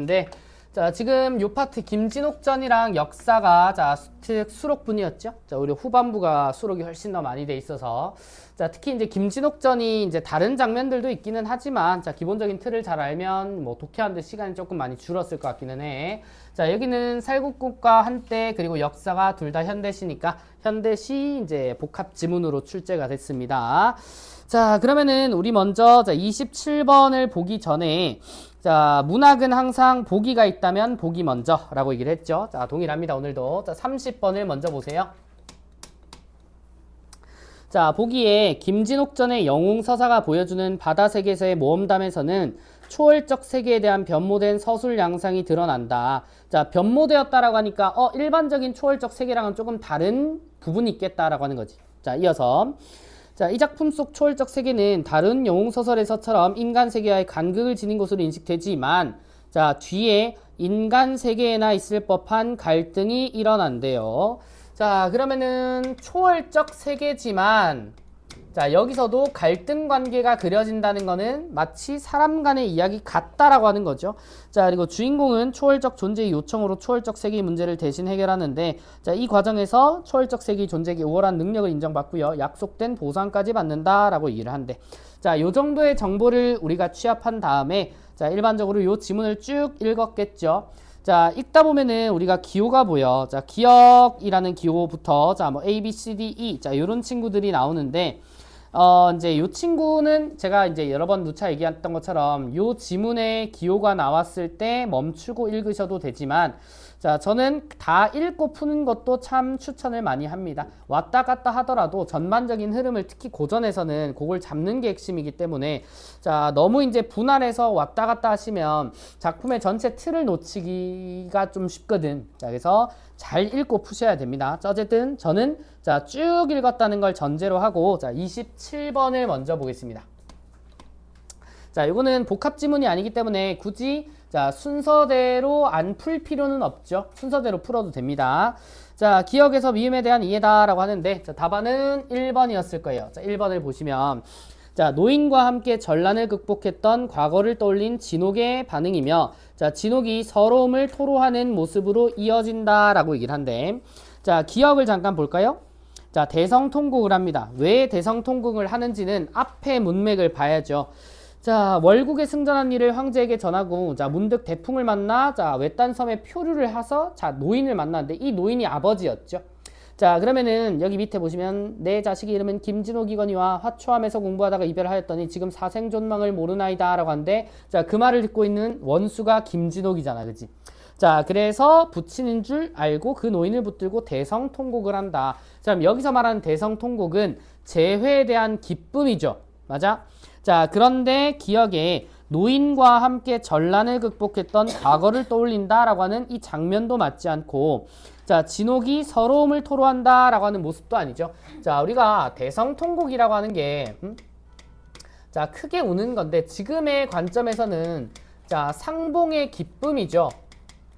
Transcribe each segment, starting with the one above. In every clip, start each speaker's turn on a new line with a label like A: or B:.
A: 네, 자 지금 요 파트 김진옥전이랑 역사가 자 특 수록분이었죠. 자 우리 후반부가 수록이 훨씬 더 많이 돼 있어서 자 특히 이제 김진옥전이 이제 다른 장면들도 있기는 하지만 자 기본적인 틀을 잘 알면 뭐 독해하는데 시간이 조금 많이 줄었을 것 같기는 해. 자 여기는 살국국과 한때 그리고 역사가 둘 다 현대시니까 현대시 이제 복합 지문으로 출제가 됐습니다. 자 그러면은 우리 먼저 자 27번을 보기 전에 자 문학은 항상 보기가 있다면 보기 먼저 라고 얘기를 했죠. 자 동일합니다. 오늘도 자 30번을 먼저 보세요. 자 보기에 김진옥전의 영웅서사가 보여주는 바다세계에서의 모험담에서는 초월적 세계에 대한 변모된 서술 양상이 드러난다. 자 변모되었다라고 하니까 일반적인 초월적 세계랑은 조금 다른 부분이 있겠다라고 하는 거지. 자 이어서 자, 이 작품 속 초월적 세계는 다른 영웅소설에서처럼 인간 세계와의 간극을 지닌 것으로 인식되지만 자, 뒤에 인간 세계에나 있을 법한 갈등이 일어난대요. 자, 그러면은 초월적 세계지만 자, 여기서도 갈등 관계가 그려진다는 거는 마치 사람 간의 이야기 같다라고 하는 거죠. 자, 그리고 주인공은 초월적 존재의 요청으로 초월적 세계의 문제를 대신 해결하는데 자, 이 과정에서 초월적 세계의 존재에게 우월한 능력을 인정받고요. 약속된 보상까지 받는다라고 얘기를 한대. 자, 요 정도의 정보를 우리가 취합한 다음에 자, 일반적으로 요 지문을 쭉 읽었겠죠. 자, 읽다 보면은 우리가 기호가 보여. 자, 기억이라는 기호부터 자, 뭐 A, B, C, D, E 자, 요런 친구들이 나오는데 이제 요 친구는 제가 이제 여러 번 누차 얘기했던 것처럼 요 지문에 기호가 나왔을 때 멈추고 읽으셔도 되지만 자 저는 다 읽고 푸는 것도 참 추천을 많이 합니다. 왔다 갔다 하더라도 전반적인 흐름을 특히 고전에서는 그걸 잡는 게 핵심이기 때문에 자 너무 이제 분할해서 왔다 갔다 하시면 작품의 전체 틀을 놓치기가 좀 쉽거든. 자 그래서 잘 읽고 푸셔야 됩니다. 어쨌든 저는 자 쭉 읽었다는 걸 전제로 하고 자 27번을 먼저 보겠습니다. 자 이거는 복합 지문이 아니기 때문에 굳이 자 순서대로 안 풀 필요는 없죠. 순서대로 풀어도 됩니다. 자 기억에서 미음에 대한 이해다 라고 하는데 자 답안은 1번이었을 거예요. 자 1번을 보시면 자 노인과 함께 전란을 극복했던 과거를 떠올린 진옥의 반응이며 자 진옥이 서러움을 토로하는 모습으로 이어진다 라고 얘기를 한대. 자 기억을 잠깐 볼까요? 자 대성통곡을 합니다. 왜 대성통곡을 하는지는 앞에 문맥을 봐야죠. 자 월국에 승전한 일을 황제에게 전하고 자 문득 대풍을 만나 자 외딴 섬에 표류를 해서 자 노인을 만났는데 이 노인이 아버지였죠. 자 그러면은 여기 밑에 보시면 내 자식의 이름은 김진옥이거니와 화초함에서 공부하다가 이별하였더니 지금 사생존망을 모르나이다 라고 하는데 자 그 말을 듣고 있는 원수가 김진옥이잖아, 그치? 자 그래서 부친인 줄 알고 그 노인을 붙들고 대성통곡을 한다. 자 그럼 여기서 말하는 대성통곡은 재회에 대한 기쁨이죠. 맞아? 자 그런데 기억에 노인과 함께 전란을 극복했던 과거를 떠올린다 라고 하는 이 장면도 맞지 않고 자 진옥이 서러움을 토로한다 라고 하는 모습도 아니죠. 자 우리가 대성통곡이라고 하는 게 자 크게 우는 건데 지금의 관점에서는 자 상봉의 기쁨이죠.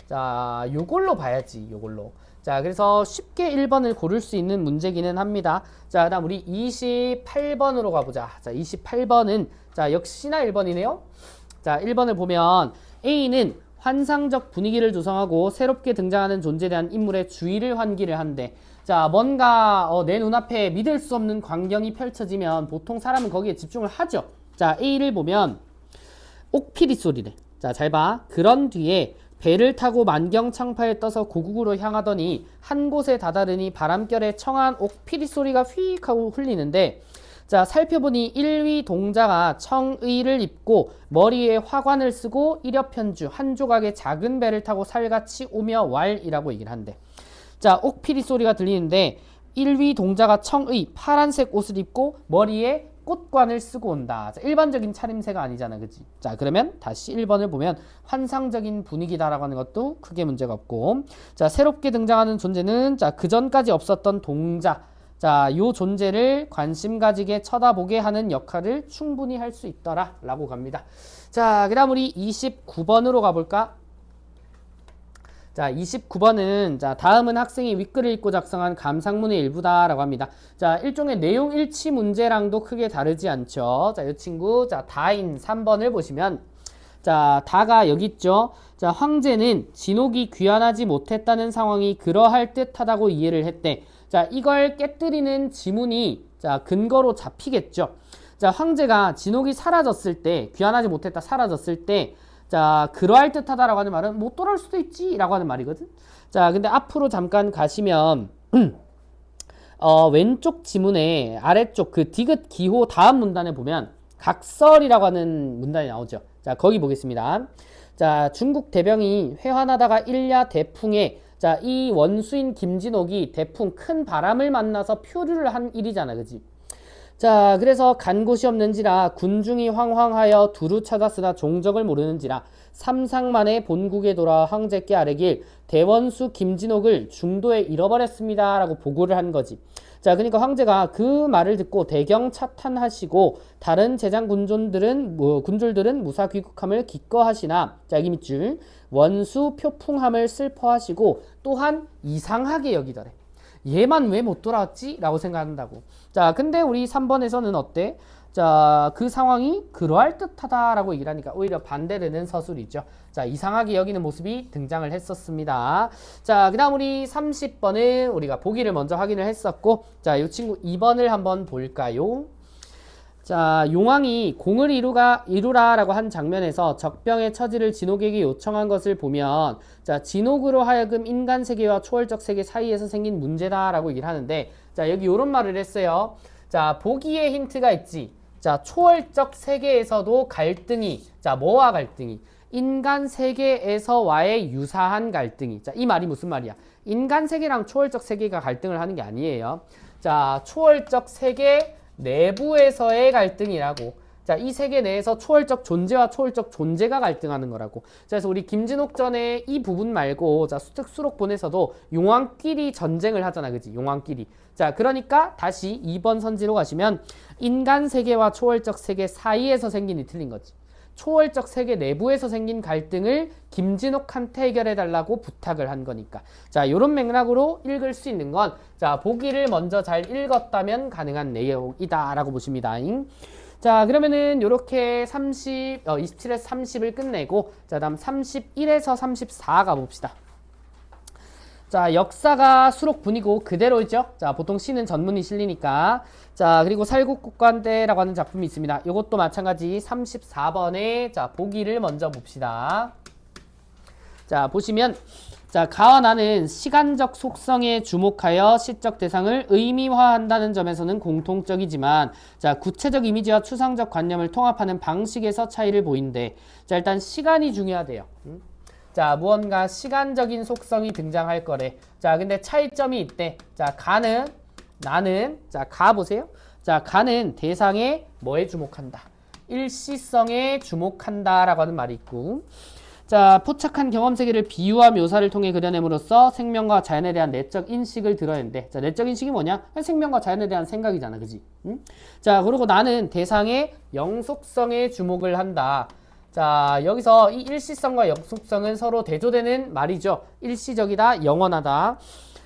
A: 자 요걸로 봐야지, 요걸로. 자 그래서 쉽게 1번을 고를 수 있는 문제기는 합니다. 자 그다음 우리 28번으로 가보자. 자 28번은 자 역시나 1번이네요. 자 1번을 보면 A는 환상적 분위기를 조성하고 새롭게 등장하는 존재에 대한 인물의 주의를 환기를 한대. 자 뭔가 내 눈앞에 믿을 수 없는 광경이 펼쳐지면 보통 사람은 거기에 집중을 하죠. 자 A를 보면 옥피리 소리래. 자 잘 봐. 그런 뒤에 배를 타고 만경창파에 떠서 고국으로 향하더니 한 곳에 다다르니 바람결에 청한 옥피리 소리가 휙 하고 흘리는데 자 살펴보니 1위 동자가 청의를 입고 머리에 화관을 쓰고 일엽현주 한 조각의 작은 배를 타고 살같이 오며 왈이라고 얘기를 한대. 자 옥피리 소리가 들리는데 1위 동자가 청의 파란색 옷을 입고 머리에 꽃관을 쓰고 온다. 자, 일반적인 차림새가 아니잖아, 그치? 자 그러면 다시 1번을 보면 환상적인 분위기다라고 하는 것도 크게 문제가 없고 자 새롭게 등장하는 존재는 자 그전까지 없었던 동자 자 요 존재를 관심 가지게 쳐다보게 하는 역할을 충분히 할 수 있더라 라고 갑니다. 자 그 다음 우리 29번으로 가볼까? 자 29번은 자 다음은 학생이 윗글을 읽고 작성한 감상문의 일부다라고 합니다. 자 일종의 내용 일치 문제랑도 크게 다르지 않죠. 자 이 친구 자 다인 3번을 보시면 자, 다가 여기 있죠. 자, 황제는 진옥이 귀환하지 못했다는 상황이 그러할 듯하다고 이해를 했대. 자, 이걸 깨뜨리는 지문이 자, 근거로 잡히겠죠. 자, 황제가 진옥이 사라졌을 때, 귀환하지 못했다 사라졌을 때, 자, 그러할 듯하다라고 하는 말은 못 돌아올 수도 있지 라고 하는 말이거든. 자, 근데 앞으로 잠깐 가시면 왼쪽 지문의 아래쪽 그 디귿 기호 다음 문단에 보면 각설이라고 하는 문단이 나오죠. 자, 거기 보겠습니다. 자, 중국 대병이 회환하다가 일야 대풍에 자, 이 원수인 김진옥이 대풍 큰 바람을 만나서 표류를 한 일이잖아. 그지? 자, 그래서 간 곳이 없는지라 군중이 황황하여 두루 찾았으나 종적을 모르는지라 삼상만에 본국에 돌아 황제께 아뢰길 대원수 김진옥을 중도에 잃어버렸습니다 라고 보고를 한 거지. 자, 그러니까 황제가 그 말을 듣고 대경 차탄하시고 다른 제장 군졸들은 무사 귀국함을 기꺼하시나, 자, 여기 밑줄 원수 표풍함을 슬퍼하시고 또한 이상하게 여기더래. 얘만 왜 못 돌아왔지? 라고 생각한다고. 자, 근데 우리 3번에서는 어때? 자, 그 상황이 그러할 듯하다 라고 얘기를 하니까 오히려 반대되는 서술이죠. 자, 이상하게 여기는 모습이 등장을 했었습니다. 자, 그 다음 우리 30번은 우리가 보기를 먼저 확인을 했었고, 자, 이 친구 2번을 한번 볼까요? 자, 용왕이 공을 이루라라고 한 장면에서 적병의 처지를 진옥에게 요청한 것을 보면, 자, 진옥으로 하여금 인간 세계와 초월적 세계 사이에서 생긴 문제다라고 얘기를 하는데, 자, 여기 이런 말을 했어요. 자, 보기에 힌트가 있지. 자, 초월적 세계에서도 갈등이, 자, 뭐와 갈등이? 인간 세계에서와의 유사한 갈등이. 자, 이 말이 무슨 말이야? 인간 세계랑 초월적 세계가 갈등을 하는 게 아니에요. 자, 초월적 세계 내부에서의 갈등이라고. 자, 이 세계 내에서 초월적 존재와 초월적 존재가 갈등하는 거라고. 자, 그래서 우리 김진옥전의 이 부분 말고, 자, 수특수록본에서도 용왕끼리 전쟁을 하잖아. 그지? 용왕끼리. 자, 그러니까 다시 2번 선지로 가시면 인간 세계와 초월적 세계 사이에서 생긴 이 틀린 거지. 초월적 세계 내부에서 생긴 갈등을 김진옥한테 해결해달라고 부탁을 한 거니까. 자, 요런 맥락으로 읽을 수 있는 건, 자, 보기를 먼저 잘 읽었다면 가능한 내용이다 라고 보십니다. 자, 그러면은 요렇게 27에서 30을 끝내고, 자, 다음 31에서 34 가봅시다. 자, 역사가 수록분이고 그대로죠. 자, 보통 시는 전문이 실리니까. 자, 그리고 살국국관대라고 하는 작품이 있습니다. 이것도 마찬가지 34번에 자, 보기를 먼저 봅시다. 자, 보시면 자, 가와 나는 시간적 속성에 주목하여 시적 대상을 의미화한다는 점에서는 공통적이지만, 자, 구체적 이미지와 추상적 관념을 통합하는 방식에서 차이를 보인대. 자, 일단 시간이 중요하대요. 자, 무언가 시간적인 속성이 등장할 거래. 자, 근데 차이점이 있대. 자, 나는, 자, 가 보세요. 자, 가는 대상에 뭐에 주목한다? 일시성에 주목한다 라고 하는 말이 있고, 자, 포착한 경험 세계를 비유와 묘사를 통해 그려냄으로써 생명과 자연에 대한 내적 인식을 드러낸대. 자, 내적 인식이 뭐냐? 생명과 자연에 대한 생각이잖아. 그지? 응? 자, 그리고 나는 대상의 영속성에 주목을 한다. 자, 여기서 이 일시성과 영속성은 서로 대조되는 말이죠. 일시적이다, 영원하다.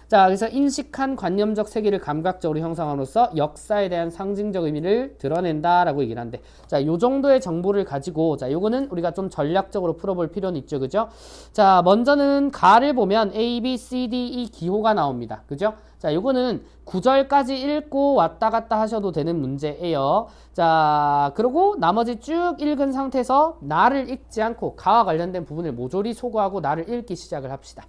A: 자, 그래서 인식한 관념적 세계를 감각적으로 형성함으로써 역사에 대한 상징적 의미를 드러낸다라고 얘기를 한대. 자, 요 정도의 정보를 가지고, 자, 요거는 우리가 좀 전략적으로 풀어볼 필요는 있죠. 그죠? 자, 먼저는 가를 보면 A, B, C, D, E 기호가 나옵니다. 그죠? 자, 요거는 9절까지 읽고 왔다 갔다 하셔도 되는 문제예요. 자, 그리고 나머지 쭉 읽은 상태에서 나를 읽지 않고 가와 관련된 부분을 모조리 소거하고 나를 읽기 시작을 합시다.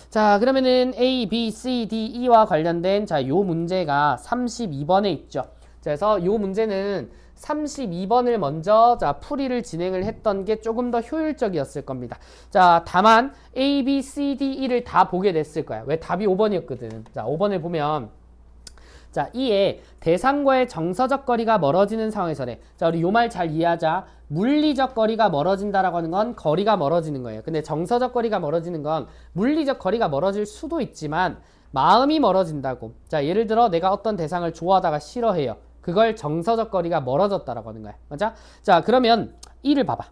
A: 자, 그러면은 A, B, C, D, E와 관련된 자, 요 문제가 32번에 있죠. 자, 그래서 요 문제는 32번을 먼저 자, 풀이를 진행을 했던 게 조금 더 효율적이었을 겁니다. 자, 다만 A, B, C, D, E를 다 보게 됐을 거야. 왜? 답이 5번이었거든. 자, 5번을 보면 자, 이에 대상과의 정서적 거리가 멀어지는 상황에서래. 자, 우리 요 말 잘 이해하자. 물리적 거리가 멀어진다라고 하는 건 거리가 멀어지는 거예요. 근데 정서적 거리가 멀어지는 건 물리적 거리가 멀어질 수도 있지만 마음이 멀어진다고. 자, 예를 들어 내가 어떤 대상을 좋아하다가 싫어해요. 그걸 정서적 거리가 멀어졌다라고 하는 거야. 맞아? 자, 그러면 이를 봐봐.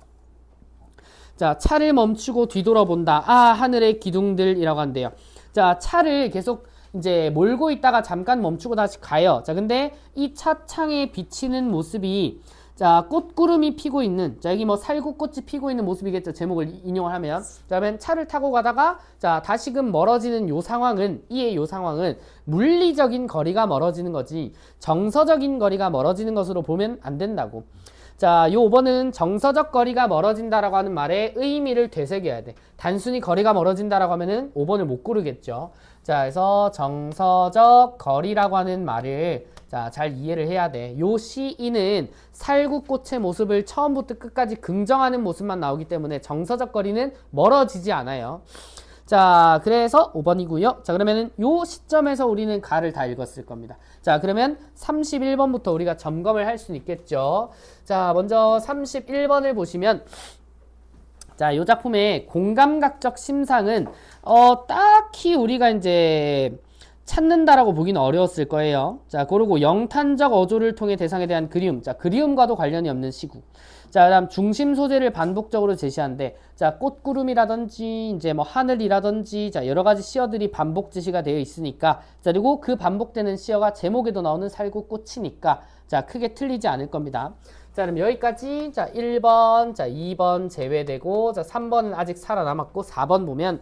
A: 자, 차를 멈추고 뒤돌아본다. 아, 하늘의 기둥들이라고 한대요. 자, 차를 계속 이제 몰고 있다가 잠깐 멈추고 다시 가요. 자, 근데 이 차창에 비치는 모습이 자, 꽃구름이 피고 있는, 자, 여기 뭐 살구꽃이 피고 있는 모습이겠죠. 제목을 인용을 하면. 자, 그러면 차를 타고 가다가, 자, 다시금 멀어지는 요 상황은, 이의 요 상황은 물리적인 거리가 멀어지는 거지, 정서적인 거리가 멀어지는 것으로 보면 안 된다고. 자, 요 5번은 정서적 거리가 멀어진다라고 하는 말에 의미를 되새겨야 돼. 단순히 거리가 멀어진다라고 하면은 5번을 못 고르겠죠. 자, 그래서 정서적 거리라고 하는 말을 자, 잘 이해를 해야 돼. 요 시인은 살구꽃의 모습을 처음부터 끝까지 긍정하는 모습만 나오기 때문에 정서적 거리는 멀어지지 않아요. 자, 그래서 5번이고요. 자, 그러면은 요 시점에서 우리는 가를 다 읽었을 겁니다. 자, 그러면 31번부터 우리가 점검을 할 수 있겠죠. 자, 먼저 31번을 보시면, 자, 요 작품의 공감각적 심상은 딱히 우리가 이제 찾는다라고 보기는 어려웠을 거예요. 자, 그리고 영탄적 어조를 통해 대상에 대한 그리움. 자, 그리움과도 관련이 없는 시구. 자, 그다음 중심 소재를 반복적으로 제시한데, 자, 꽃구름이라든지 이제 뭐 하늘이라든지, 자, 여러 가지 시어들이 반복 제시가 되어 있으니까, 자, 그리고 그 반복되는 시어가 제목에도 나오는 살구꽃이니까, 자, 크게 틀리지 않을 겁니다. 자, 그럼 여기까지, 자, 1번, 자, 2번 제외되고, 자, 3번은 아직 살아남았고, 4번 보면,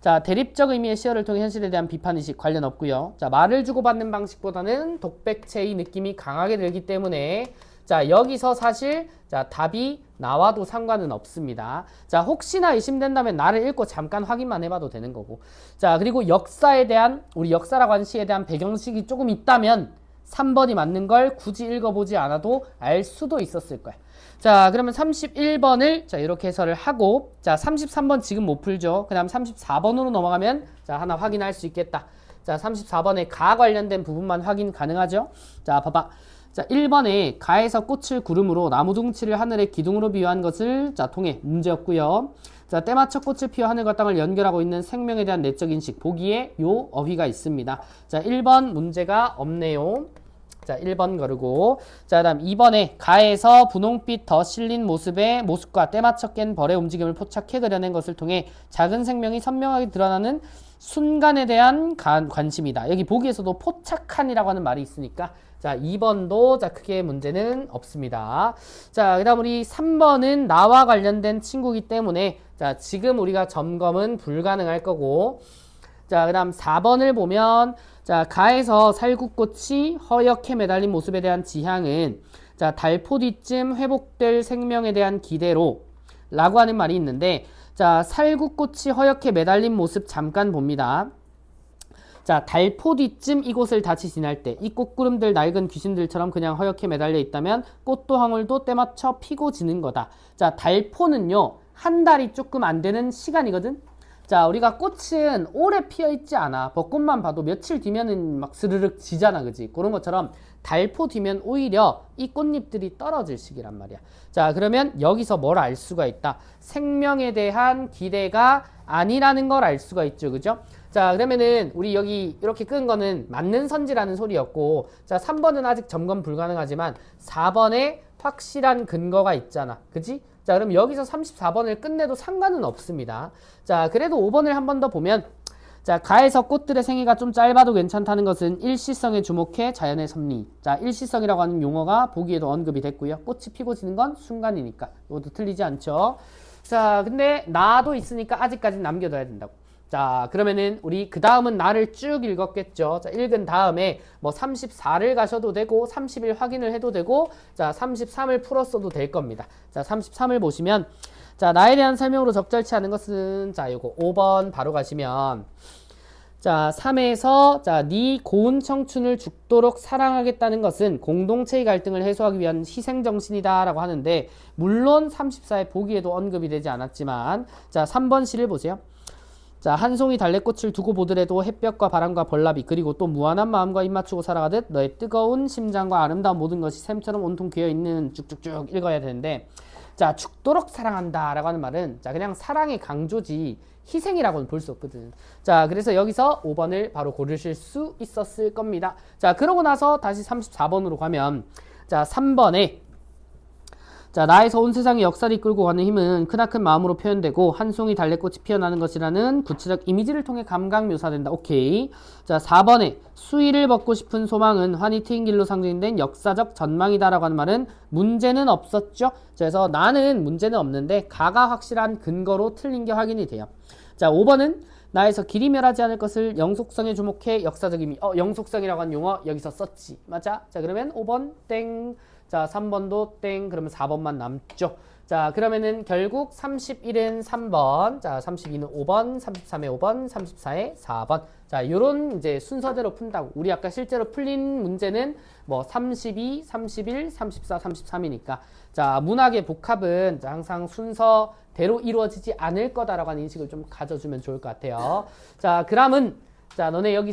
A: 자, 대립적 의미의 시어를 통해 현실에 대한 비판의식 관련 없고요. 자, 말을 주고받는 방식보다는 독백체의 느낌이 강하게 들기 때문에, 자, 여기서 사실, 자, 답이 나와도 상관은 없습니다. 자, 혹시나 의심된다면 나를 읽고 잠깐 확인만 해봐도 되는 거고. 자, 그리고 역사에 대한, 우리 역사라고 하는 시에 대한 배경식이 조금 있다면 3번이 맞는 걸 굳이 읽어보지 않아도 알 수도 있었을 거야. 자, 그러면 31번을 자, 이렇게 해설을 하고, 자, 33번 지금 못 풀죠. 그 다음 34번으로 넘어가면, 자, 하나 확인할 수 있겠다. 자, 34번에 가 관련된 부분만 확인 가능하죠. 자, 봐봐. 자, 1번에 가에서 꽃을 구름으로 나무둥치를 하늘의 기둥으로 비유한 것을 자, 통해 문제였고요. 자, 때맞춰 꽃을 피워 하늘과 땅을 연결하고 있는 생명에 대한 내적 인식, 보기에 요 어휘가 있습니다. 자, 1번 문제가 없네요. 자, 1번 거르고. 자, 그 다음 2번에 가에서 분홍빛 더 실린 모습과 때맞춰 깬 벌의 움직임을 포착해 그려낸 것을 통해 작은 생명이 선명하게 드러나는 순간에 대한 관심이다. 여기 보기에서도 포착한이라고 하는 말이 있으니까, 자, 2번도 자, 크게 문제는 없습니다. 자, 그 다음 우리 3번은 나와 관련된 친구이기 때문에, 자, 지금 우리가 점검은 불가능할 거고, 자, 그 다음 4번을 보면, 자, 가에서 살구꽃이 허옇게 매달린 모습에 대한 지향은, 자, 달포 뒤쯤 회복될 생명에 대한 기대로 라고 하는 말이 있는데, 자, 살구꽃이 허옇게 매달린 모습 잠깐 봅니다. 자, 달포 뒤쯤 이곳을 다시 지날 때 이 꽃구름들 낡은 귀신들처럼 그냥 허옇게 매달려 있다면 꽃도 황홀도 때맞춰 피고 지는 거다. 자, 달포는요, 한 달이 조금 안 되는 시간이거든. 자, 우리가 꽃은 오래 피어 있지 않아. 벚꽃만 봐도 며칠 뒤면은 막 스르륵 지잖아, 그지? 그런 것처럼 달포 뒤면 오히려 이 꽃잎들이 떨어질 시기란 말이야. 자, 그러면 여기서 뭘 알 수가 있다? 생명에 대한 기대가 아니라는 걸 알 수가 있죠, 그죠? 자, 그러면은 우리 여기 이렇게 끈 거는 맞는 선지라는 소리였고, 자, 3번은 아직 점검 불가능하지만 4번에 확실한 근거가 있잖아, 그지? 자, 그럼 여기서 34번을 끝내도 상관은 없습니다. 자, 그래도 5번을 한 번 더 보면, 자, 가에서 꽃들의 생애가 좀 짧아도 괜찮다는 것은 일시성에 주목해 자연의 섭리. 자, 일시성이라고 하는 용어가 보기에도 언급이 됐고요. 꽃이 피고 지는 건 순간이니까 이것도 틀리지 않죠. 자, 근데 나도 있으니까 아직까지 남겨둬야 된다고. 자, 그러면은 우리 그 다음은 나를 쭉 읽었겠죠. 자, 읽은 다음에 뭐 34를 가셔도 되고 30일 확인을 해도 되고, 자, 33을 풀었어도 될 겁니다. 자, 33을 보시면, 자, 나에 대한 설명으로 적절치 않은 것은, 자, 요거 5번 바로 가시면, 자, 3에서, 자, 네 고운 청춘을 죽도록 사랑하겠다는 것은 공동체의 갈등을 해소하기 위한 희생정신이다 라고 하는데, 물론 34에 보기에도 언급이 되지 않았지만, 자, 3번 시를 보세요. 자, 한 송이 달래꽃을 두고 보더라도 햇볕과 바람과 벌나비 그리고 또 무한한 마음과 입맞추고 살아가듯 너의 뜨거운 심장과 아름다운 모든 것이 샘처럼 온통 기어있는, 쭉쭉쭉 읽어야 되는데, 자, 죽도록 사랑한다 라고 하는 말은, 자, 그냥 사랑의 강조지 희생이라고는 볼 수 없거든. 자, 그래서 여기서 5번을 바로 고르실 수 있었을 겁니다. 자, 그러고 나서 다시 34번으로 가면, 자, 3번에, 자, 나에서 온 세상의 역사를 이끌고 가는 힘은 크나큰 마음으로 표현되고 한 송이 달래꽃이 피어나는 것이라는 구체적 이미지를 통해 감각 묘사된다. 오케이. 자, 4번에 수위를 벗고 싶은 소망은 환히 트인 길로 상징된 역사적 전망이다라고 하는 말은 문제는 없었죠. 그래서 나는 문제는 없는데 가가 확실한 근거로 틀린 게 확인이 돼요. 자, 5번은 나에서 길이 멸하지 않을 것을 영속성에 주목해 역사적 의미. 영속성이라고 하는 용어 여기서 썼지. 맞아? 자, 그러면 5번 땡. 자, 3번도 땡. 그러면 4번만 남죠. 자, 그러면은 결국 31은 3번, 자, 32는 5번, 33에 5번, 34에 4번. 자, 요런 이제 순서대로 푼다고. 우리 아까 실제로 풀린 문제는 뭐 32, 31, 34, 33이니까. 자, 문학의 복합은 항상 순서대로 이루어지지 않을 거다라고 하는 인식을 좀 가져주면 좋을 것 같아요. 자, 그람은 자, 너네 여기